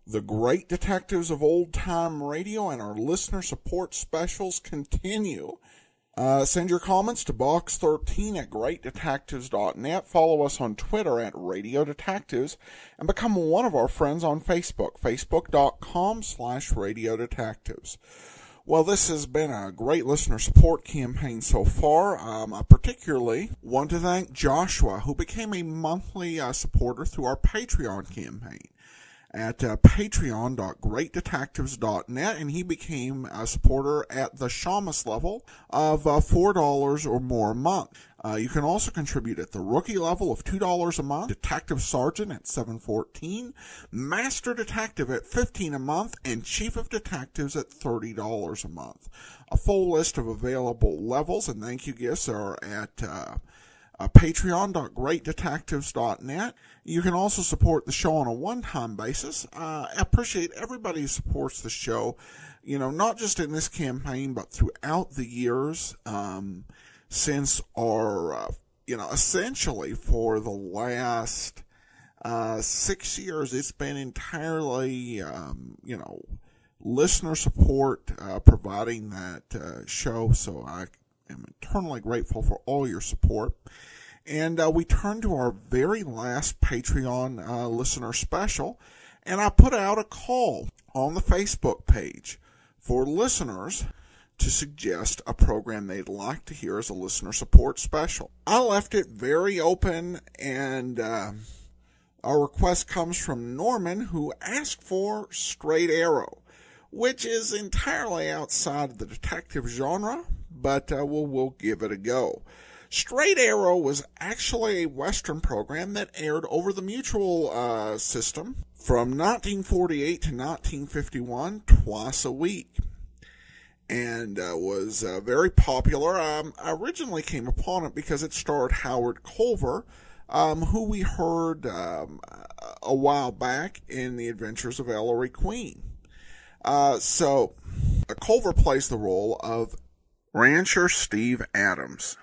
The great detectives of old-time radio and our listener support specials continue. Send your comments to box13@greatdetectives.net. Follow us on Twitter @Radio Detectives and become one of our friends on Facebook, facebook.com/Radio Detectives. Well, this has been a great listener support campaign so far. I particularly want to thank Joshua, who became a monthly supporter through our Patreon campaign at patreon.greatdetectives.net, and he became a supporter at the Shamus level of $4 or more a month. You can also contribute at the rookie level of $2 a month, Detective Sergeant at $7.14, Master Detective at $15 a month, and Chief of Detectives at $30 a month. A full list of available levels and thank you gifts are at patreon.greatdetectives.net. You can also support the show on a one-time basis. I appreciate everybody who supports the show, not just in this campaign, but throughout the years, since our, essentially for the last 6 years, it's been entirely, listener support providing that show, so I am eternally grateful for all your support. And we turn to our very last Patreon listener special, and I put out a call on the Facebook page for listeners to suggest a program they'd like to hear as a listener support special. I left it very open, and our request comes from Norman, who asked for Straight Arrow, which is entirely outside of the detective genre, but we'll give it a go. Straight Arrow was actually a Western program that aired over the Mutual system from 1948 to 1951, twice a week, and was very popular. I originally came upon it because it starred Howard Culver, who we heard a while back in The Adventures of Ellery Queen. So Culver plays the role of rancher Steve Adams,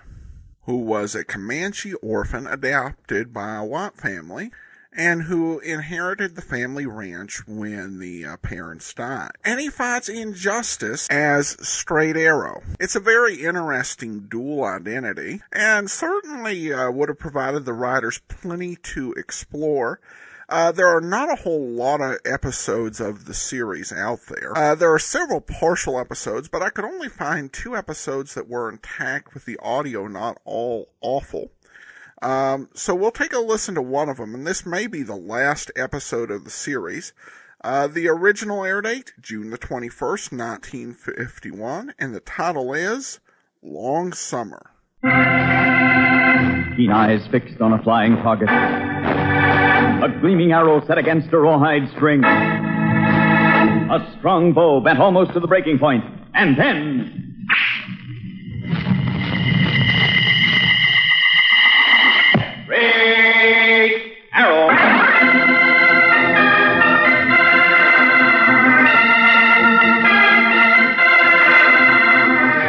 who was a Comanche orphan adopted by a white family and who inherited the family ranch when the parents died. And he fights injustice as Straight Arrow. It's a very interesting dual identity and certainly would have provided the writers plenty to explore. There are not a whole lot of episodes of the series out there. There are several partial episodes, but I could only find 2 episodes that were intact with the audio not all awful. So we'll take a listen to one of them, and this may be the last episode of the series. The original air date, June the 21st, 1951, and the title is Long Summer. Keen eyes fixed on a flying target. A gleaming arrow set against a rawhide string. A strong bow bent almost to the breaking point. And then... Straight Arrow!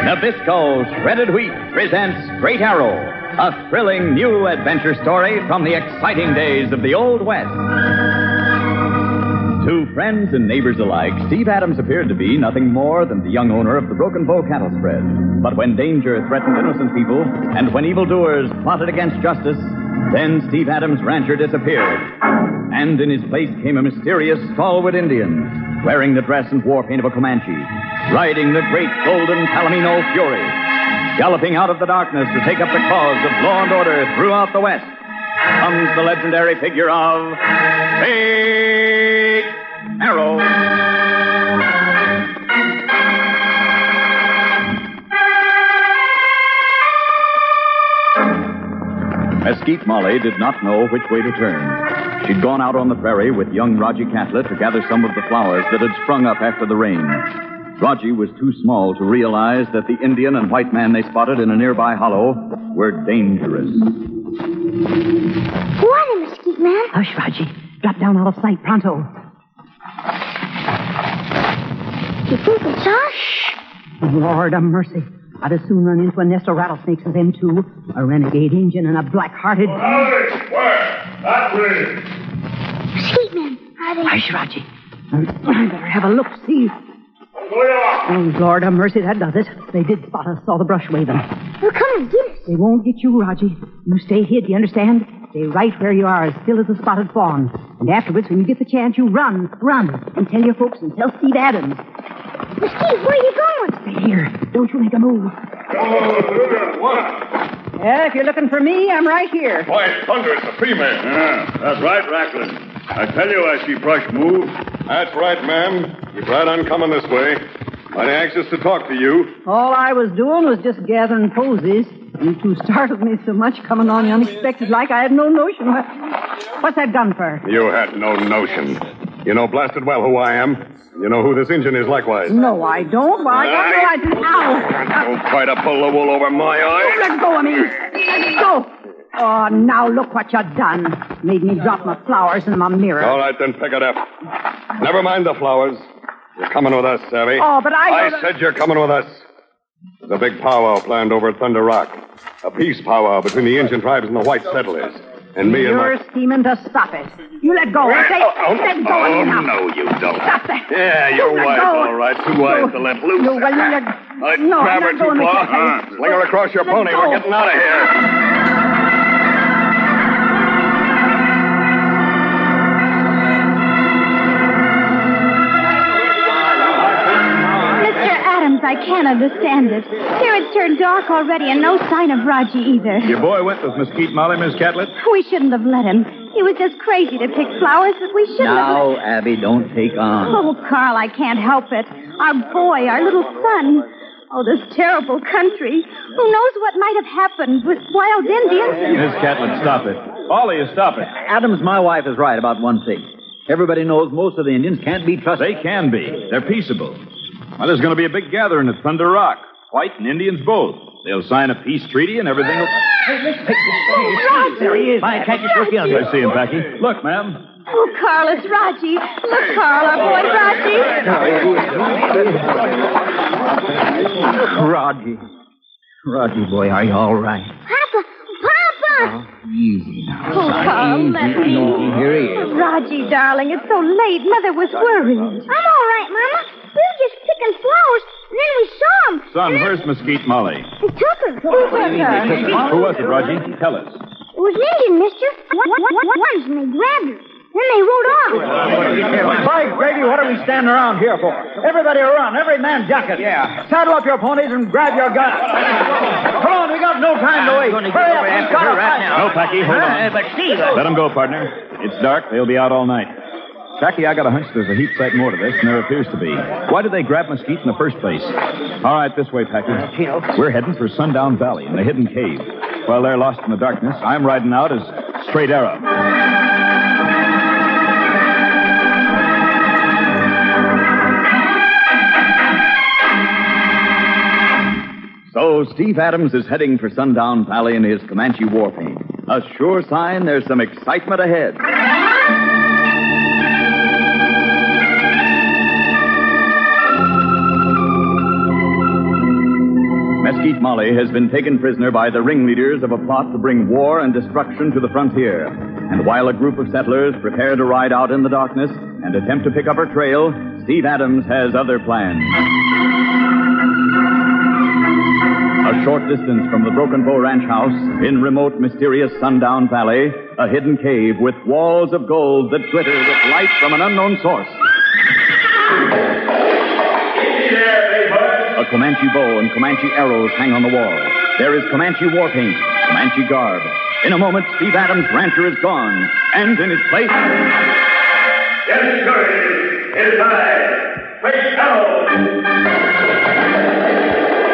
Nabisco Shredded Wheat presents Straight Arrow, a thrilling new adventure story from the exciting days of the Old West. To friends and neighbors alike, Steve Adams appeared to be nothing more than the young owner of the Broken Bow cattle spread. But when danger threatened innocent people, and when evildoers plotted against justice, then Steve Adams' rancher disappeared. And in his place came a mysterious stalwart Indian, wearing the dress and war paint of a Comanche, riding the great golden Palomino Fury, galloping out of the darkness to take up the cause of law and order throughout the West, comes the legendary figure of Straight Arrow. Mesquite Molly did not know which way to turn. She'd gone out on the prairie with young Raji Catlett to gather some of the flowers that had sprung up after the rain. Raji was too small to realize that the Indian and white man they spotted in a nearby hollow were dangerous. Who are they, Mesquite Man? Hush, Raji. Drop down out of sight, pronto. You think it's us? Lord of mercy. I'd as soon run into a nest of rattlesnakes as them two. A renegade Indian and a black-hearted... Howdy, where? That way. Mesquite Men, are they? Hush, Raji. I better have a look, see. Oh, Lord have mercy, that does it. They did spot us, saw the brush waving. They'll come and get us. They won't get you, Raji. You stay hid, you understand? Stay right where you are, as still as a spotted fawn. And afterwards, when you get the chance, you run. And tell your folks and tell Steve Adams. Steve, where are you going? Stay here. Don't you make a move. Yeah, if you're looking for me, I'm right here. Why, thunder, it's a female. Yeah, that's right, Racklin. I tell you, I see brush move. That's right, ma'am. Keep right on coming this way. Mighty anxious to talk to you. All I was doing was just gathering posies. You two startled me so much coming on unexpected like I had no notion. What's that gun for? You had no notion. You know blasted well who I am. You know who this Injun is likewise. No, I don't. Well, I don't know. I didn't. Ow! Don't try to pull the wool over my eyes. Let go of me. Let go. Oh, now look what you done. Made me drop my flowers in my mirror. All right, then pick it up. Never mind the flowers. You're coming with us, Savvy. Oh, but I said you're coming with us. There's a big powwow planned over at Thunder Rock. A peace powwow between the Indian tribes and the white settlers. And me and my... You're scheming to stop it. You let go. I say, let go of me now. No, you don't. Stop that. Yeah, you're Let wise, go. all right. Too wise to let loose. No, well, I'd grab her too far. Sling her across your pony. We're getting out of here. I can't understand it. Here it's turned dark already and no sign of Raji either. Your boy went with Mesquite Molly, Miss Catlett? We shouldn't have let him. He was just crazy to pick flowers, but we shouldn't have Now, let... Abby, don't take on. Oh, Carl, I can't help it. Our boy, our little son. Oh, this terrible country. Who knows what might have happened with wild Indians and... Miss Catlett, stop it. All of you, stop it. Adams, my wife is right about one thing. Everybody knows most of the Indians can't be trusted. They can be. They're peaceable. Well, there's going to be a big gathering at Thunder Rock. White and Indians both. They'll sign a peace treaty and everything will... There he is. Why can't you look in? I see him, Packy. Look, ma'am. Oh, Carl, it's Raji. Look, Carl, our boy Raji. Raji, boy, are you all right? Papa! Oh, easy now, Oh, son. Carl, Easy. let me. Here he is. Raji, darling, it's so late. Mother was worried. I'm all right, Mama. We were just picking flowers, and then we saw him. Son, where's Mesquite Molly? He took her. Who took her? Who was it, Raji? Tell us. It was an Indian, mister. Ones, and they grabbed her. Then they rode off. By gravy, what are we standing around here for? Everybody run, every man jacket. Yeah. Saddle up your ponies and grab your guns. Come on, we got no time to wait. Hurry up, we've got to fight. No, Packy, hold on. But Steve... Let them go, partner. It's dark. They'll be out all night. Packy, I got a hunch there's a heap sight more to this than there appears to be. Why did they grab Mesquite in the first place? All right, this way, Packy. We're heading for Sundown Valley in the hidden cave. While they're lost in the darkness, I'm riding out as straight arrow. So Steve Adams is heading for Sundown Valley in his Comanche war paint. A sure sign there's some excitement ahead. Mesquite Molly has been taken prisoner by the ringleaders of a plot to bring war and destruction to the frontier. And while a group of settlers prepare to ride out in the darkness and attempt to pick up her trail, Steve Adams has other plans. A short distance from the Broken Bow Ranch house, in remote, mysterious Sundown Valley, a hidden cave with walls of gold that glitter with light from an unknown source. A Comanche bow and Comanche arrows hang on the wall. There is Comanche war paint, Comanche garb. In a moment, Steve Adams' rancher is gone, and in his place... Get discouraged. Inside. Face arrow.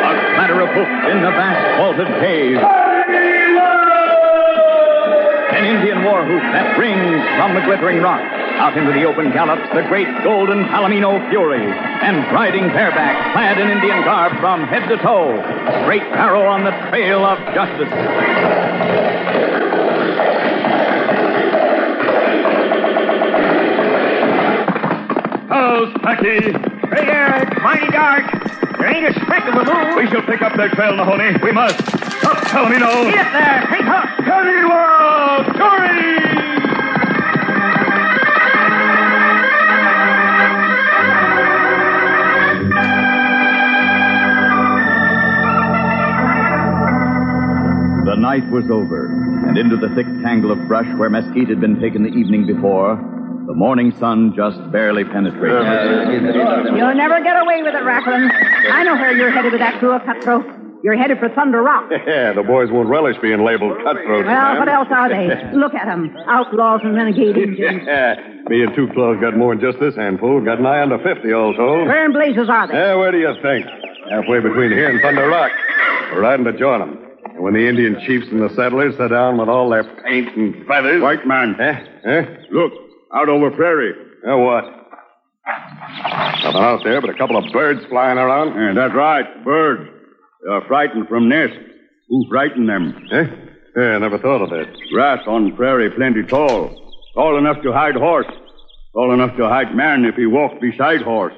A clatter of hoofs in the vast vaulted cave. An Indian war whoop that rings from the glittering rock. Out into the open gallops the great golden Palomino Fury. And riding bareback, clad in Indian garb from head to toe. Straight arrow on the trail of justice. How's Packy? Right there, it's mighty dark. There ain't a speck of a moon. We shall pick up their trail, Mahoney. We must. Up, Palomino. Get there, take up. Hurry, world! Hurry! night was over, and into the thick tangle of brush where mesquite had been taken the evening before, the morning sun just barely penetrated. You'll never get away with it, Racklin. I know where you're headed with that crew of cutthroats. You're headed for Thunder Rock. Yeah, the boys won't relish being labeled cutthroats. Well, what else are they? Look at them. Outlaws and renegade Indians. Me and Two Claws got more than just this handful. Got nigh under 50, all told. Where in blazes are they? Where do you think? Halfway between here and Thunder Rock. We're riding to join them. And when the Indian chiefs and the settlers sit down with all their paint and feathers... White man. Look, out over prairie. What? Nothing out there but a couple of birds flying around. Yeah, that's right, birds. They're frightened from nest. Who frightened them? Yeah, never thought of that. Grass on prairie plenty tall. Tall enough to hide horse. Tall enough to hide man if he walked beside horse.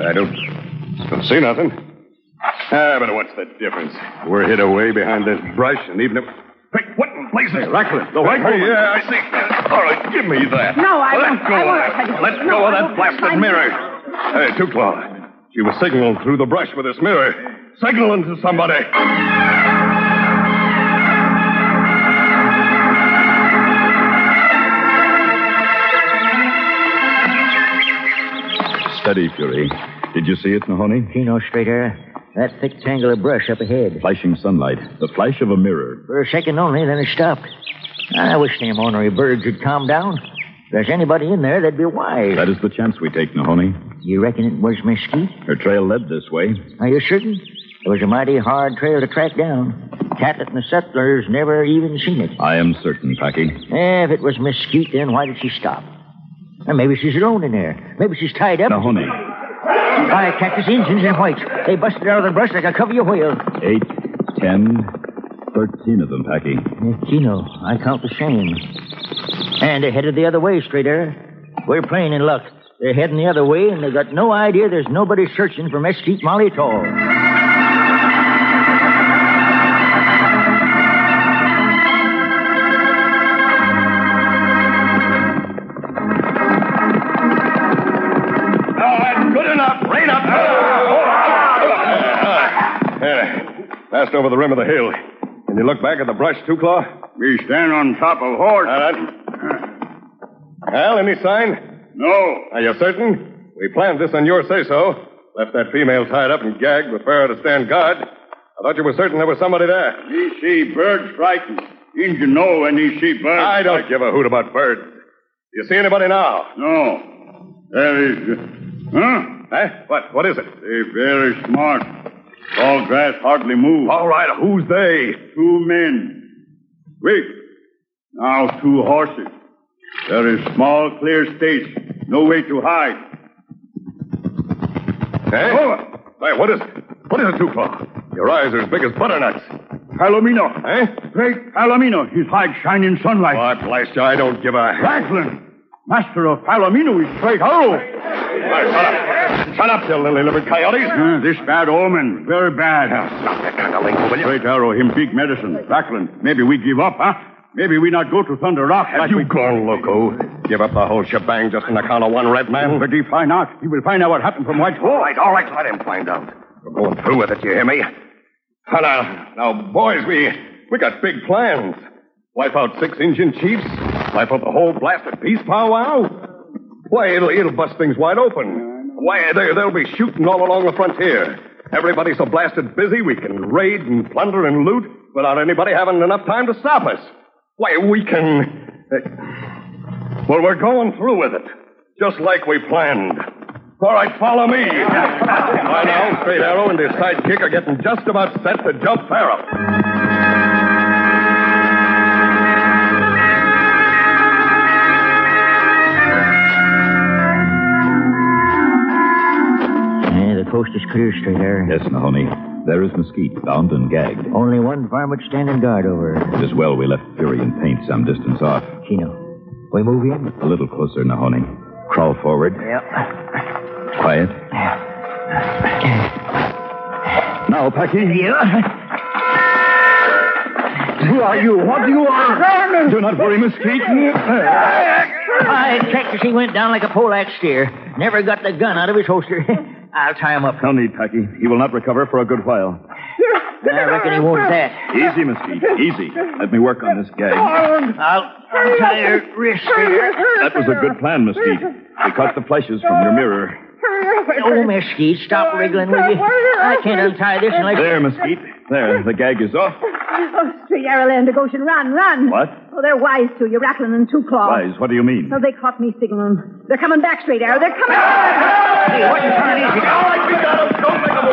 I don't see nothing. But what's the difference? We're hid away behind this brush, and even if... Hey, what in blazes? Racklin, the white woman. Yeah, I see. All right, give me that. No, I Let won't. go I of won't. that. Let go of that blasted mirror. Hey, Two Claw. She was signaling through the brush with this mirror. Signaling to somebody. Steady, Fury. Did you see it, Mahoney? Chino, straight air. That thick tangle of brush up ahead. Flashing sunlight. The flash of a mirror. For a second only, then it stopped. I wish them ornery birds would calm down. If there's anybody in there, they'd be wise. That is the chance we take, Mahoney. You reckon it was mesquite? Her trail led this way. Are you certain? It was a mighty hard trail to track down. Catlett and the settlers never even seen it. I am certain, Packy. If it was mesquite, then why did she stop? Or maybe she's alone in there. Maybe she's tied up. Mahoney. By cactus Indians in whites. They busted out of the brush like a covey of whales. 8, 10, 13 of them, Packy. Chino, I count the same. And they're headed the other way, straight air. We're playing in luck. They're heading the other way, and they got no idea there's nobody searching for mesquite Molly at all. Passed over the rim of the hill. Can you look back at the brush, Two Claw? We stand on top of horse. Al, any sign? No. Are you certain? We planned this on your say-so. Left that female tied up and gagged with her to stand guard. I thought you were certain there was somebody there. We see birds frightened. Injun know when he see birds. I don't give a hoot about birds. Do you see anybody now? No. There is... Huh? What is it? They're very smart. Tall grass hardly moves. All right, who's they? 2 men. Wait. Now 2 horses. There is small, clear space. No way to hide. Hey? Oh. Hey, what is it? What is it, Two Claw? Your eyes are as big as butternuts. Palomino. Great Palomino. His hide shine in sunlight. What, blast you, I don't give a... Racklin. Master of Palomino is straight arrow. Shut up, you lily-livered coyotes. This bad omen. Very bad. Stop that kind of lingo, will you? Straight arrow, him big medicine. Racklin, maybe we give up, huh? Maybe we not go to Thunder Rock. Have you gone loco? Give up the whole shebang just on account of one red man? But he find out. He will find out what happened from White's Wall. All right, let him find out. We're going through with it, you hear me? Now, boys, we got big plans. Wipe out 6 Indian chiefs? Wipe out the whole blasted peace powwow? Why, it'll bust things wide open. Why, they'll be shooting all along the frontier. Everybody's so blasted busy we can raid and plunder and loot without anybody having enough time to stop us. Why, we can... Well, we're going through with it, just like we planned. All right, follow me. By now, Straight Arrow and his sidekick are getting just about set to jump Pharaoh. The coast is clear, straight air. Yes, Mahoney. There is mesquite, bound and gagged. Only one varmint standing guard over her. It is well we left Fury and Paint some distance off. Chino, we move in? A little closer, Mahoney. Crawl forward. Yep. Quiet. Now, Packy. Who are you? What do you want? Do not worry, mesquite. I checked as he went down like a poleaxe steer. Never got the gun out of his holster. I'll tie him up. No need, Packy. He will not recover for a good while. I reckon he won't that. Easy, Mesquite. Easy. Let me work on this gag. I'll tie your wrist here. That was a good plan, Mesquite. We caught the flashes from your mirror. Oh, Mesquite, stop wriggling, will you? I can't untie this unless... There, Mesquite. There, the gag is off. Oh, Straight Arrow and Goshen, run. What? Oh, they're wise to you, Rattling and Two Claw. Wise, what do you mean? Oh, they caught me signaling. They're coming back, Straight Arrow. They're coming. Hey, what you trying to do?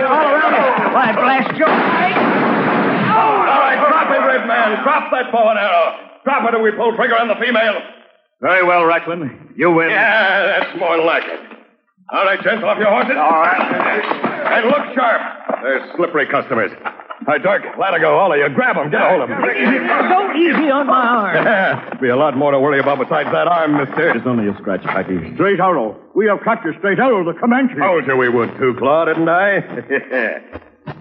All around us. Why, blast Joe. All right, drop it, Red Man. Drop that bow and arrow. Drop it or we pull trigger on the female. Very well, Racklin. You win. Yeah, that's more like it. All right, gents, off your horses. All right. And look sharp. They're slippery customers. All right, Dirk, let her go. All of you, grab them. Get a hold of them. Go easy on my arm. Be a lot more to worry about besides that arm, mister. It's only a scratch, Packy. Straight arrow. We have caught your straight arrow, the Comanche. Told you we would too, Claw, didn't I?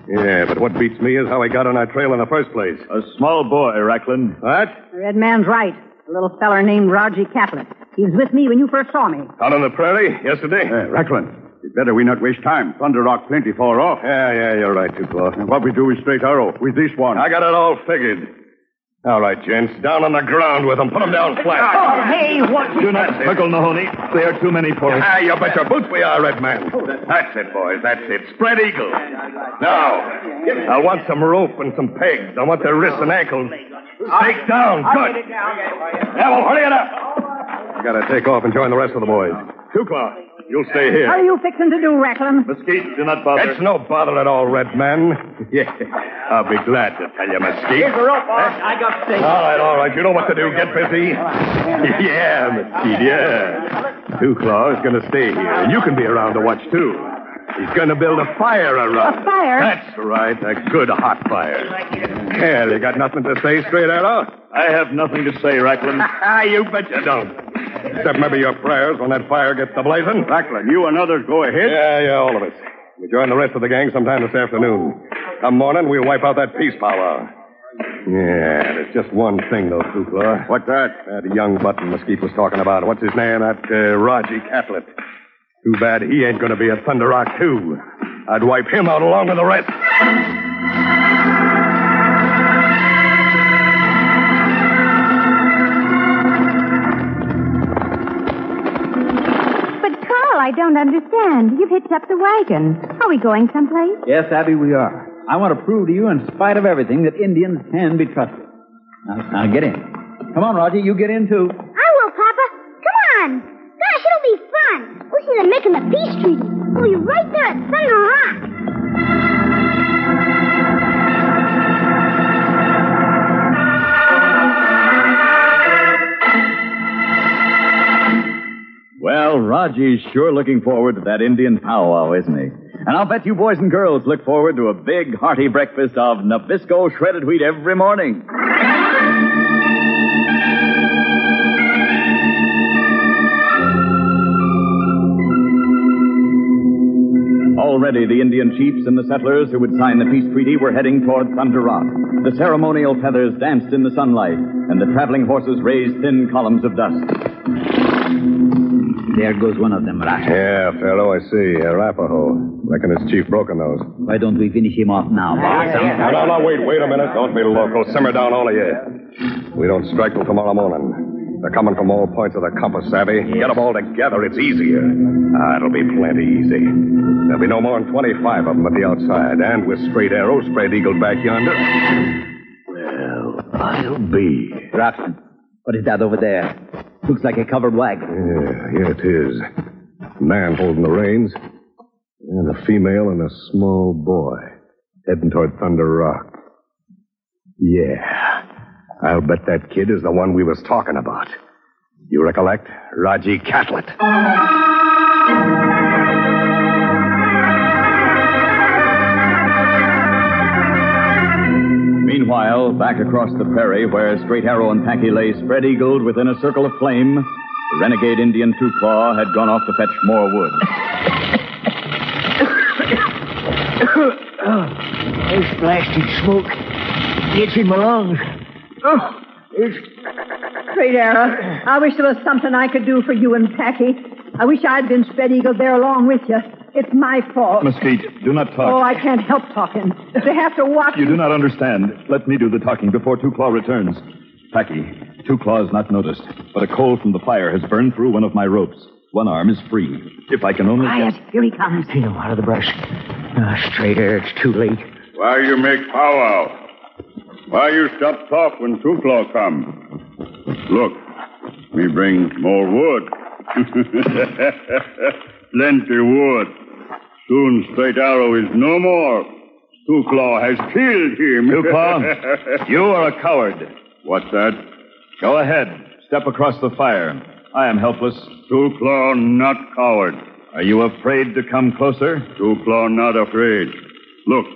Yeah, but what beats me is how he got on our trail in the first place. A small boy, Racklin. What? The Red Man's right. A little feller named Raji Catlett. He was with me when you first saw me. Out on the prairie yesterday? Racklin, it's better we not waste time. Thunder Rock plenty far off. Yeah, you're right, too, Claw. And what we do with straight arrow, with this one. I got it all figured. All right, gents, down on the ground with them. Put them down flat. Oh, hey, what? Do not struggle, Mahoney. There are too many for us. Ah, you bet your boots we are, Red Man. That's it, boys. That's it. Spread eagle. Now, I want some rope and some pegs. I want their wrists and ankles. Stake down. Good. Yeah, well, hurry it up. I gotta take off and join the rest of the boys. Two Claw, you'll stay here. What are you fixing to do, Racklin? Mesquite, do not bother. It's no bother at all, Red Man. Yeah, I'll be glad to tell you, Mesquite. Here's the rope, boss. I got stake. All right. You know what to do. Get busy. Yeah, Mesquite, yeah. Two Claw is going to stay here, and you can be around to watch, too. He's going to build a fire around. A fire? That's right, a good hot fire. Yeah, you got nothing to say, Straight Arrow? I have nothing to say, Racklin. You bet you don't. Except maybe your prayers when that fire gets to blazing. Racklin, you and others go ahead. Yeah, all of us. We join the rest of the gang sometime this afternoon. Come morning, we'll wipe out that peace powwow. Yeah, there's just one thing, though, Two Claw. What's that? That young button Mesquite was talking about. What's his name? That Raji Catlett. Too bad he ain't going to be at Thunder Rock, too. I'd wipe him out along with the rest. But, Carl, I don't understand. You've hitched up the wagon. Are we going someplace? Yes, Abby, we are. I want to prove to you, in spite of everything, that Indians can be trusted. Now get in. Come on, Roger, you get in, too. I will, Papa. Come on. Gosh, it'll be fun. We'll see them making the peace treaty. We'll be right there at Thunder Rock. Well, Raji's sure looking forward to that Indian powwow, isn't he? And I'll bet you boys and girls look forward to a big, hearty breakfast of Nabisco shredded wheat every morning. Already the Indian chiefs and the settlers who would sign the peace treaty were heading toward Thunder Rock. The ceremonial feathers danced in the sunlight, and the traveling horses raised thin columns of dust. There goes one of them, Rat. Yeah, fellow, I see. Arapaho. Reckon it's Chief Broken Nose. Why don't we finish him off now, boss? No, wait a minute. Don't be local. Simmer down, all of you. We don't strike till tomorrow morning. They're coming from all points of the compass, Savvy. Yes. Get them all together. It's easier. It'll be plenty easy. There'll be no more than 25 of them at the outside, and with straight arrows spread eagled back yonder. Well, I'll be. Rapson, what is that over there? Looks like a covered wagon. Yeah, it is. A man holding the reins, and a female and a small boy heading toward Thunder Rock. Yeah, I'll bet that kid is the one we was talking about. You recollect? Raji Catlett. Meanwhile, back across the prairie, where Straight Arrow and Packy lay spread-eagled within a circle of flame, the renegade Indian Two Claw had gone off to fetch more wood. This blasted smoke gets in my lungs. Straight Arrow, I wish there was something I could do for you and Packy. I wish I'd been spread-eagled there along with you. It's my fault. Mesquite, do not talk. Oh, I can't help talking. They have to watch You me. do not understand. Let me do the talking before Two Claw returns. Packy, Two Claw is not noticed, but a coal from the fire has burned through one of my ropes. One arm is free. If I can only... Quiet. Here he comes. Take him out of the brush. Straight air, it's too late. Why you make powwow? Why you stop talk when Two Claw come? Look, me bring more wood. Plenty wood. Soon Straight Arrow is no more. Two Claw has killed him. Two Claw, you are a coward. What's that? Go ahead. Step across the fire. I am helpless. Two Claw not coward. Are you afraid to come closer? Two Claw not afraid. Look.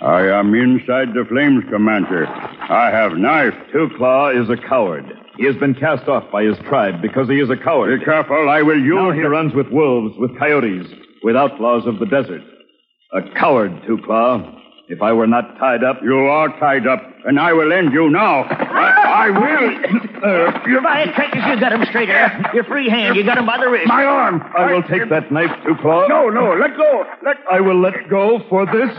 I am inside the flames, Commander. I have knife. Two Claw is a coward. He has been cast off by his tribe because he is a coward. Be careful, I will use... Now he runs with wolves, with coyotes, with outlaws of the desert. A coward, Two Claw. If I were not tied up... You are tied up, and I will end you now. I will... You're by it, Trackers. You got him straight there. Your free hand. You got him by the wrist. My arm. I will take that knife, Two Claw. No, let go. I will let go for this.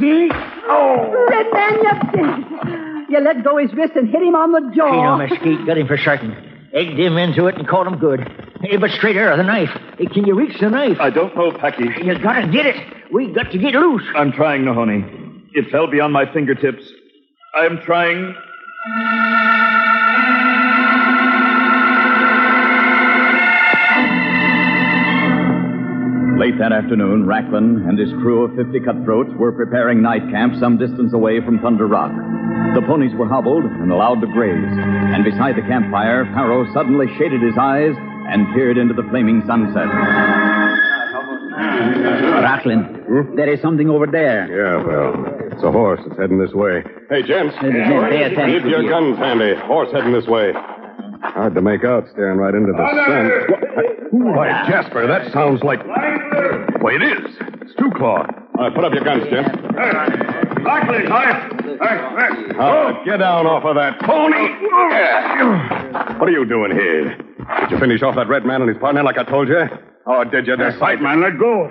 Oh. Red man, you... You let go his wrist and hit him on the jaw. Mesquite got him for certain. Egged him into it and caught him good. Hey, but Straight Arrow, the knife. Hey, can you reach the knife? I don't know, Packy. You gotta get it. We got to get loose. I'm trying, Nahoni. It fell beyond my fingertips. I'm trying. Late that afternoon, Racklin and his crew of 50 cutthroats were preparing night camp some distance away from Thunder Rock. The ponies were hobbled and allowed to graze, and beside the campfire, Pharaoh suddenly shaded his eyes and peered into the flaming sunset. Racklin, there is something over there. Yeah, well, it's a horse. It's heading this way. Hey, gents. Pay attention. Keep your guns handy. Horse heading this way. Hard to make out staring right into the sun. Why, Jasper, that sounds like... Why, it is. It's Two Claw. All right, put up your guns, gents. Racklin, Get down off of that pony. What are you doing here? Did you finish off that red man and his partner like I told you? Or did you decide, man, let go.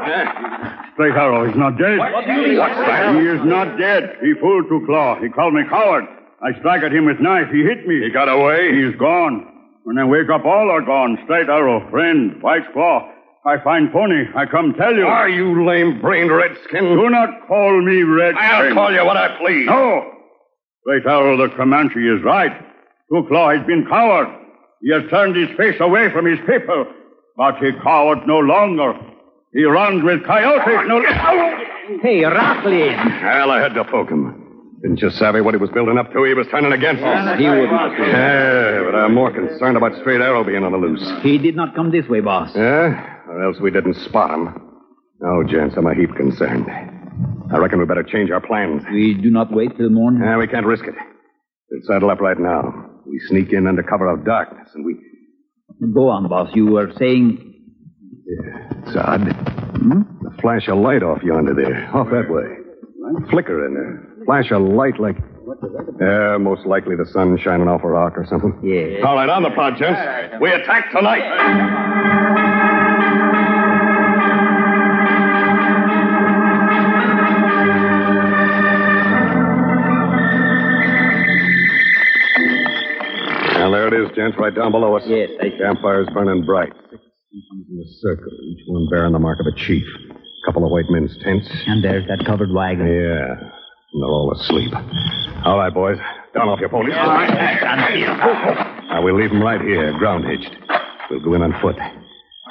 Straight Arrow is not dead. What's that? He is not dead. He fooled Two Claw. He called me coward. I struck at him with knife. He hit me. He got away? He is gone. When I wake up, all are gone. Straight Arrow, friend, White Claw. I find pony. I come tell you. Are you lame-brained redskin? Do not call me redskin. I'll call you what I please. No. Straight Arrow, the Comanche, is right. Two Claw has been coward. He has turned his face away from his people. But he coward no longer. He runs with coyotes no longer. Hey, Racklin. Well, I had to poke him. Didn't you savvy what he was building up to? He was turning against us. He wouldn't. Yeah, but I'm more concerned about Straight Arrow being on the loose. He did not come this way, boss. Yeah? Or else we didn't spot him. No, gents, I'm a heap concerned. I reckon we better change our plans. We do not wait till morning? Yeah, we can't risk it. We'll saddle up right now. We sneak in under cover of darkness, and we... Go on, boss. You were saying... Yeah, it's odd. The flash of light off yonder there. Off that way. Flicker in there. Flash of light like... Yeah, most likely the sun shining off a rock or something. Yeah. All right, on the prod, gents. We attack tonight. Well, there it is, gents, right down below us. Yes, I see. Campfire's burning bright. 6 teepees in a circle, each one bearing the mark of a chief. A couple of white men's tents. And there's that covered wagon. Yeah, and they're all asleep. All right, boys, down off your ponies. All right. Now, we'll leave them right here, ground hitched. We'll go in on foot.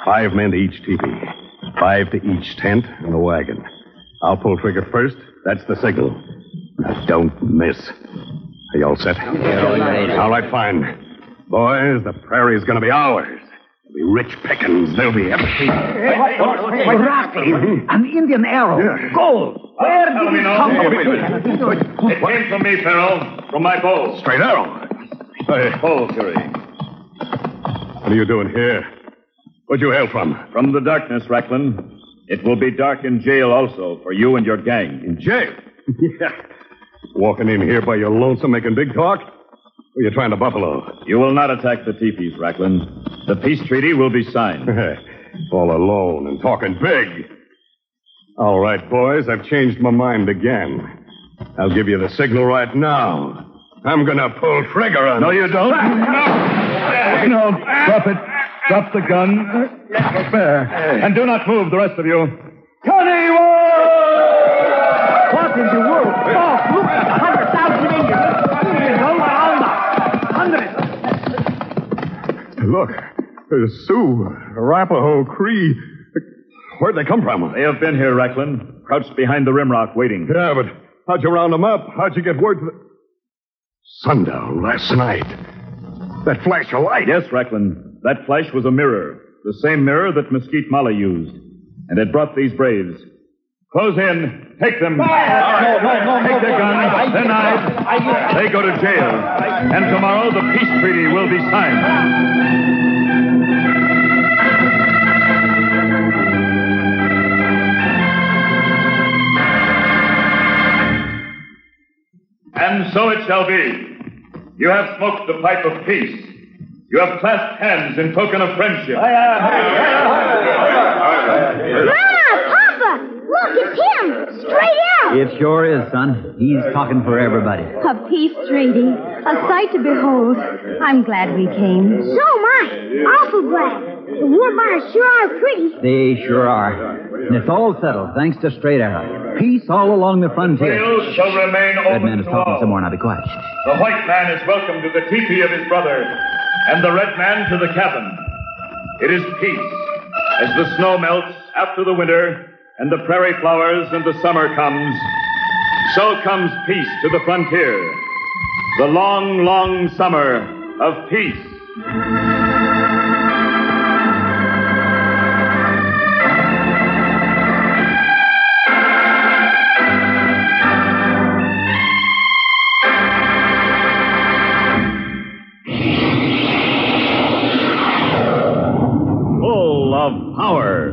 5 men to each teepee. 5 to each tent and the wagon. I'll pull trigger first. That's the signal. Now, don't miss. Are you all set? All right, fine. Boys, the prairie's going to be ours. There'll be rich pickings. There'll be everything. Racklin, an Indian arrow. Yeah. Gold. Where did it come from? It came from me, Pharaoh. From my bow. Straight arrow. Hey, Bow, Fury. what are you doing here? Where'd you hail from? From the darkness, Racklin. It will be dark in jail also for you and your gang. In jail? Yeah. Walking in here by your lonesome making big talk? Or are you trying to buffalo? You will not attack the teepees, Racklin. The peace treaty will be signed. All alone and talking big. All right, boys, I've changed my mind again. I'll give you the signal right now. I'm gonna pull trigger on No, it. you don't. No, drop it. Drop the gun. There. And do not move, the rest of you. Connie What in the world? Boss, look at 100,000 Indians. Hundreds. Look, there's Sioux, Arapaho, Cree. Where'd they come from? They have been here, Reckland. Crouched behind the rimrock, waiting. Yeah, but how'd you round them up? How'd you get word to the... Sundown last night. That flash of light. Yes, Reckland. That flash was a mirror. The same mirror that Mesquite Molly used. And it brought these braves. Close in. Take them. No. Take their guns. Their knives. They go to jail. And tomorrow the peace treaty will be signed. And so it shall be. You have smoked the pipe of peace. You have clasped hands in token of friendship. Mama! Papa! Look, it's him! Straight out! It sure is, son. He's talking for everybody. A peace treaty. A sight to behold. I'm glad we came. So am I. Awful glad. The war bonds sure are pretty. They sure are. And it's all settled, thanks to Straight Arrow. Peace all along the frontier. Trails shall remain Red man open is to talking all. some more. Now be quiet. The white man is welcome to the tepee of his brother, and the red man to the cabin. It is peace. As the snow melts after the winter, and the prairie flowers and the summer comes, so comes peace to the frontier. The long, long summer of peace. Full of power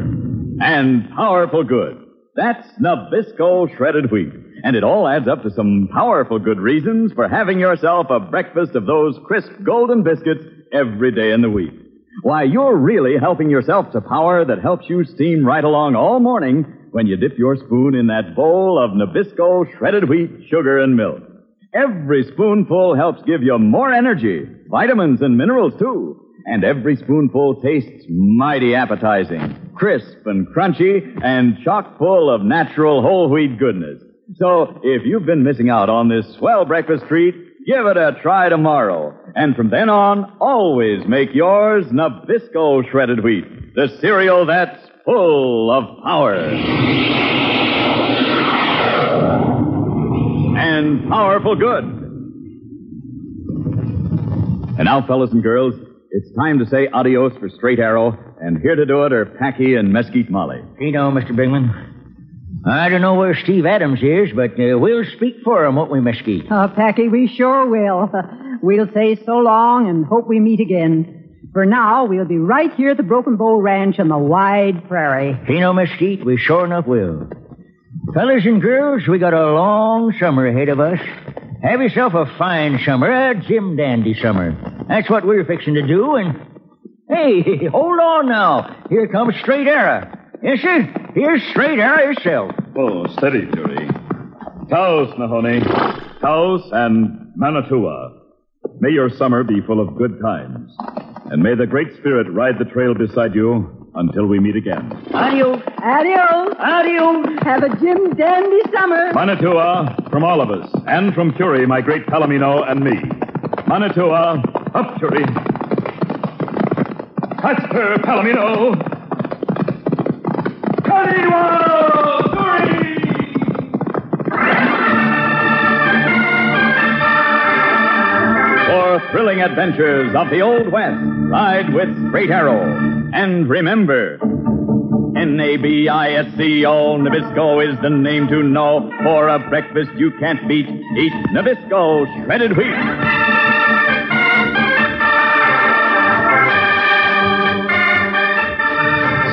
and powerful good. That's Nabisco shredded wheat. And it all adds up to some powerful good reasons for having yourself a breakfast of those crisp golden biscuits every day in the week. Why, you're really helping yourself to power that helps you steam right along all morning when you dip your spoon in that bowl of Nabisco shredded wheat, sugar, and milk. Every spoonful helps give you more energy, vitamins and minerals, too. And every spoonful tastes mighty appetizing, crisp and crunchy, and chock full of natural whole wheat goodness. So, if you've been missing out on this swell breakfast treat, give it a try tomorrow. And from then on, always make yours Nabisco shredded wheat, the cereal that's full of power. And powerful good. And now, fellas and girls, it's time to say adios for Straight Arrow, and here to do it are Packy and Mesquite Molly. You know, Mr. Bigman, I don't know where Steve Adams is, but we'll speak for him, won't we, Mesquite? Oh, Packy, we sure will. We'll say so long and hope we meet again. For now, we'll be right here at the Broken Bow Ranch on the wide prairie. You know, Mesquite, we sure enough will. Fellas and girls, we got a long summer ahead of us. Have yourself a fine summer, a Jim Dandy summer. That's what we're fixing to do, and... Hey, hold on now. Here comes Straight Arrow. Yes, sir. Here's Straight Arrow herself. Oh, steady, Jury. Taos, Mahoney. Taos and Manitoua. May your summer be full of good times. And may the Great Spirit ride the trail beside you until we meet again. Adios. Adios. Adios. Have a Jim Dandy summer. Manitoua, from all of us, and from Curie, my great Palomino, and me. Manitoua, up, Curie. Faster, Palomino. For thrilling adventures of the Old West, ride with Straight Arrow. And remember, Nabisco, Nabisco is the name to know. For a breakfast you can't beat, eat Nabisco shredded wheat.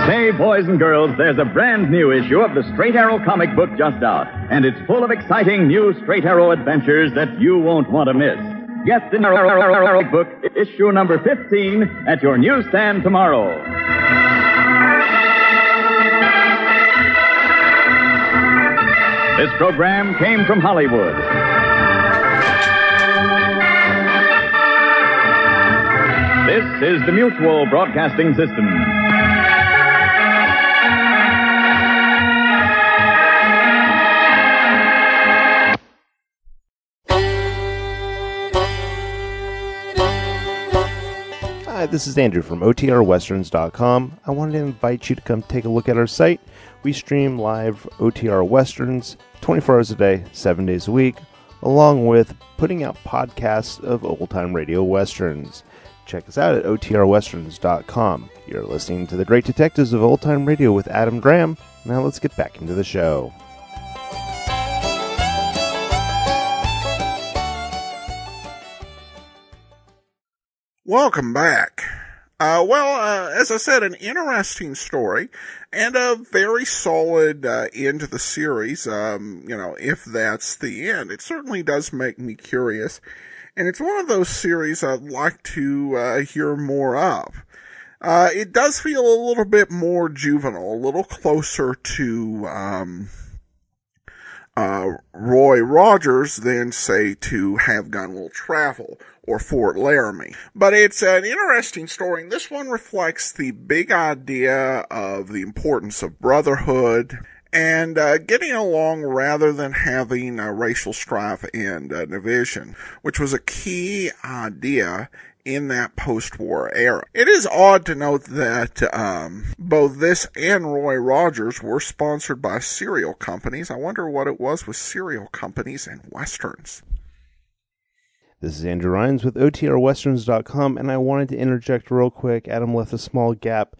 Say, boys and girls, there's a brand new issue of the Straight Arrow comic book just out, and it's full of exciting new Straight Arrow adventures that you won't want to miss. Get the book, issue number 15, at your newsstand tomorrow. This program came from Hollywood. This is the Mutual Broadcasting System. Hi, this is Andrew from OTRWesterns.com. I wanted to invite you to come take a look at our site. We stream live OTR Westerns 24 hours a day, 7 days a week, along with putting out podcasts of old-time radio westerns. Check us out at OTRWesterns.com. You're listening to The Great Detectives of Old Time Radio with Adam Graham. Now let's get back into the show. Welcome back. As I said, an interesting story and a very solid end to the series. If that's the end, it certainly does make me curious. And it's one of those series I'd like to hear more of. It does feel a little bit more juvenile, a little closer to Roy Rogers than, say, to Have Gun Will Travel or Fort Laramie. But it's an interesting story, and this one reflects the big idea of the importance of brotherhood and getting along rather than having racial strife and division, which was a key idea in that post-war era. It is odd to note that both this and Roy Rogers were sponsored by cereal companies. I wonder what it was with cereal companies and westerns. This is Andrew Rhines with OTRWesterns.com, and I wanted to interject real quick. Adam left a small gap,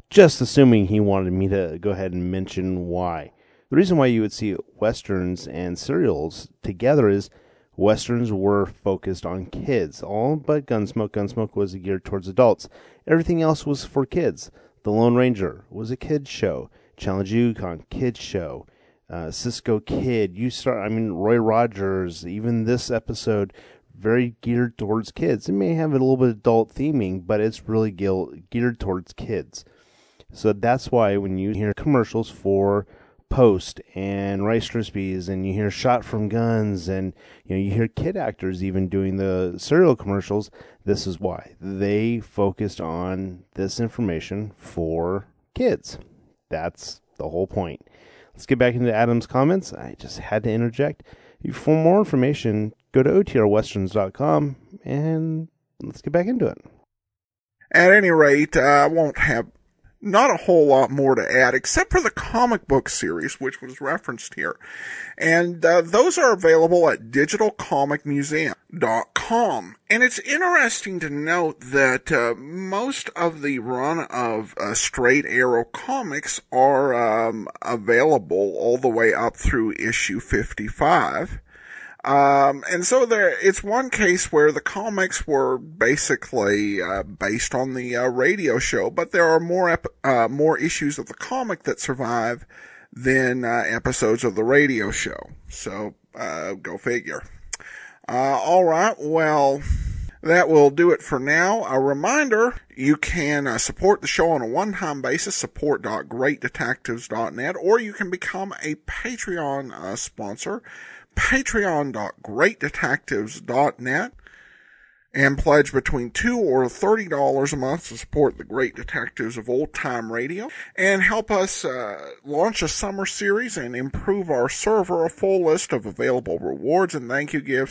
just assuming he wanted me to go ahead and mention why. The reason why you would see westerns and serials together is westerns were focused on kids. All but Gunsmoke. Gunsmoke was geared towards adults. Everything else was for kids. The Lone Ranger was a kids show. Challenge Yukon, kids show. Cisco Kid. Roy Rogers. Even this episode, very geared towards kids. It may have a little bit of adult theming, but it's really geared towards kids. So that's why when you hear commercials for Post and Rice Krispies, and you hear Shot from Guns, and you hear kid actors even doing the cereal commercials, this is why. They focused on this information for kids. That's the whole point. Let's get back into Adam's comments. I just had to interject. For more information, go to OTRWesterns.com, and let's get back into it. At any rate, I won't have not a whole lot more to add, except for the comic book series, which was referenced here. And those are available at digitalcomicmuseum.com. And it's interesting to note that most of the run of Straight Arrow comics are available all the way up through issue 55. And so it's one case where the comics were basically based on the radio show, but there are more issues of the comic that survive than episodes of the radio show. So go figure. All right, well, that will do it for now. A reminder, you can support the show on a one-time basis, support.greatdetectives.net, or you can become a Patreon sponsor, patreon.greatdetectives.net, and pledge between $2 or $30 a month to support the Great Detectives of Old Time Radio, and help us launch a summer series and improve our server. A full list of available rewards and thank you gifts